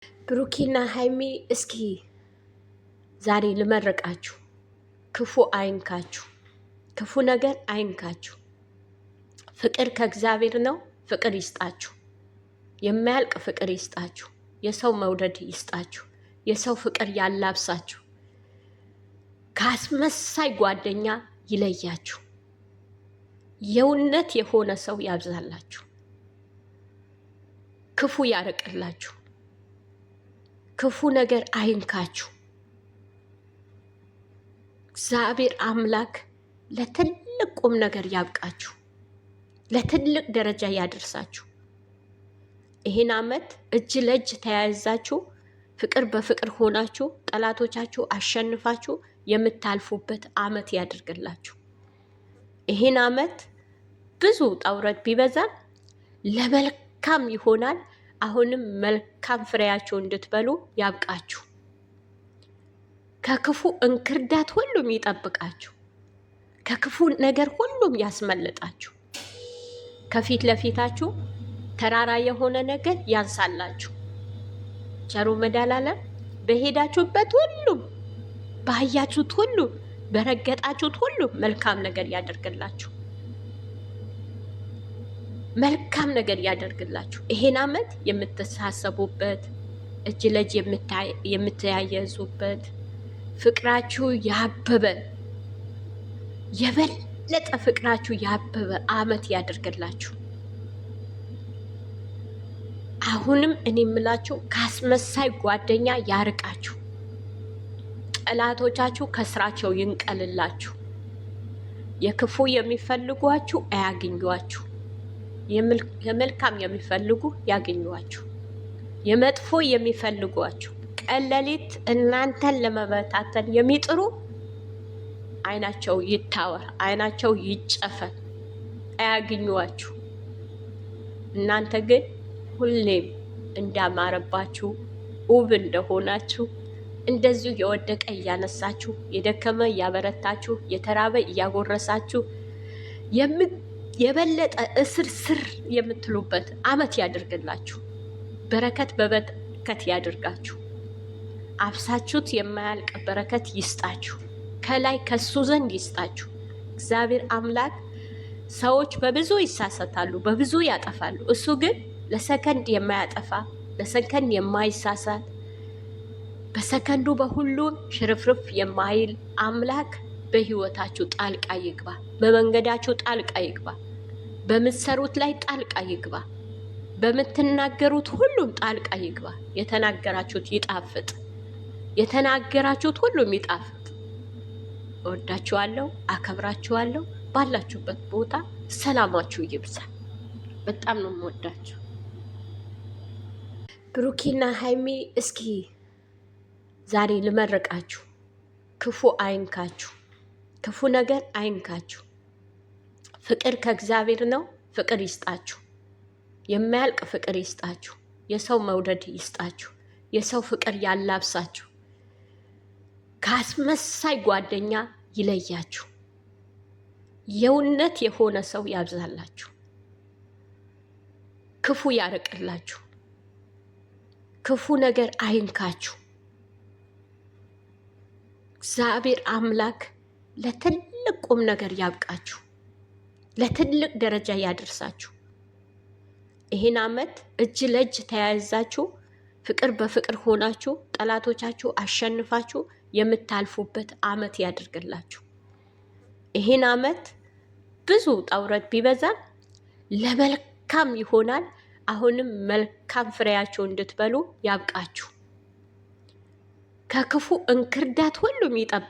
ብሩኪና ሃይሚ እስኪ ዛሬ ልመርቃችሁ። ክፉ አይንካችሁ፣ ክፉ ነገር አይንካችሁ። ፍቅር ከእግዚአብሔር ነው። ፍቅር ይስጣችሁ፣ የማያልቅ ፍቅር ይስጣችሁ፣ የሰው መውደድ ይስጣችሁ፣ የሰው ፍቅር ያላብሳችሁ፣ ከአስመሳይ ጓደኛ ይለያችሁ፣ የእውነት የሆነ ሰው ያብዛላችሁ፣ ክፉ ያርቅላችሁ፣ ክፉ ነገር አይንካችሁ። እግዚአብሔር አምላክ ለትልቅ ቁም ነገር ያብቃችሁ፣ ለትልቅ ደረጃ ያደርሳችሁ። ይህን ዓመት እጅ ለእጅ ተያይዛችሁ ፍቅር በፍቅር ሆናችሁ ጠላቶቻችሁ አሸንፋችሁ የምታልፉበት ዓመት ያድርግላችሁ። ይህን ዓመት ብዙ ጣውረድ ቢበዛም ለመልካም ይሆናል። አሁንም መልካም ፍሬያችሁ እንድትበሉ ያብቃችሁ። ከክፉ እንክርዳት ሁሉም ይጠብቃችሁ፣ ከክፉ ነገር ሁሉም ያስመልጣችሁ። ከፊት ለፊታችሁ ተራራ የሆነ ነገር ያንሳላችሁ። ቸሩ መድኃኔዓለም በሄዳችሁበት ሁሉም ባያችሁት ሁሉ በረገጣችሁት ሁሉ መልካም ነገር ያደርግላችሁ፣ መልካም ነገር ያደርግላችሁ። ይሄን ዓመት የምትሳሰቡበት፣ እጅ ለእጅ የምትያየዙበት፣ ፍቅራችሁ ያበበ የበለጠ ፍቅራችሁ ያበበ ዓመት ያደርግላችሁ። አሁንም እኔ የምላችሁ ከአስመሳይ ጓደኛ ያርቃችሁ፣ ጠላቶቻችሁ ከስራቸው ይንቀልላችሁ፣ የክፉ የሚፈልጓችሁ አያግኟችሁ፣ የመልካም የሚፈልጉ ያገኟችሁ፣ የመጥፎ የሚፈልጓችሁ ቀን ሌሊት እናንተን ለመበታተን የሚጥሩ አይናቸው ይታወር፣ አይናቸው ይጨፈን፣ አያግኟችሁ። እናንተ ግን ሁሌም እንዳማረባችሁ ውብ እንደሆናችሁ እንደዚሁ የወደቀ እያነሳችሁ፣ የደከመ እያበረታችሁ፣ የተራበ እያጎረሳችሁ የበለጠ እስር ስር የምትሉበት ዓመት ያድርግላችሁ። በረከት በበረከት ያድርጋችሁ። አብሳችሁት የማያልቅ በረከት ይስጣችሁ። ከላይ ከሱ ዘንድ ይስጣችሁ። እግዚአብሔር አምላክ ሰዎች በብዙ ይሳሳታሉ፣ በብዙ ያጠፋሉ። እሱ ግን ለሰከንድ የማያጠፋ ለሰከንድ የማይሳሳት በሰከንዱ በሁሉም ሽርፍርፍ የማይል አምላክ በህይወታችሁ ጣልቃ ይግባ። በመንገዳችሁ ጣልቃ ይግባ። በምትሰሩት ላይ ጣልቃ ይግባ። በምትናገሩት ሁሉም ጣልቃ ይግባ። የተናገራችሁት ይጣፍጥ። የተናገራችሁት ሁሉም ይጣፍጥ። እወዳችኋለሁ፣ አከብራችኋለሁ። ባላችሁበት ቦታ ሰላማችሁ ይብዛ። በጣም ነው የምወዳችሁ። ብሩኪና ሃይሚ እስኪ ዛሬ ልመርቃችሁ። ክፉ አይንካችሁ፣ ክፉ ነገር አይንካችሁ። ፍቅር ከእግዚአብሔር ነው። ፍቅር ይስጣችሁ፣ የማያልቅ ፍቅር ይስጣችሁ፣ የሰው መውደድ ይስጣችሁ፣ የሰው ፍቅር ያላብሳችሁ፣ ከአስመሳይ ጓደኛ ይለያችሁ፣ የእውነት የሆነ ሰው ያብዛላችሁ፣ ክፉ ያርቅላችሁ፣ ክፉ ነገር አይንካችሁ። እግዚአብሔር አምላክ ለትልቅ ቁም ነገር ያብቃችሁ፣ ለትልቅ ደረጃ ያደርሳችሁ። ይህን ዓመት እጅ ለእጅ ተያይዛችሁ ፍቅር በፍቅር ሆናችሁ ጠላቶቻችሁ አሸንፋችሁ የምታልፉበት ዓመት ያድርግላችሁ። ይህን ዓመት ብዙ ጣውረድ ቢበዛም ለመልካም ይሆናል። አሁንም መልካም ፍሬያችሁ እንድትበሉ ያብቃችሁ። ከክፉ እንክርዳት ሁሉም ይጠብቃችሁ።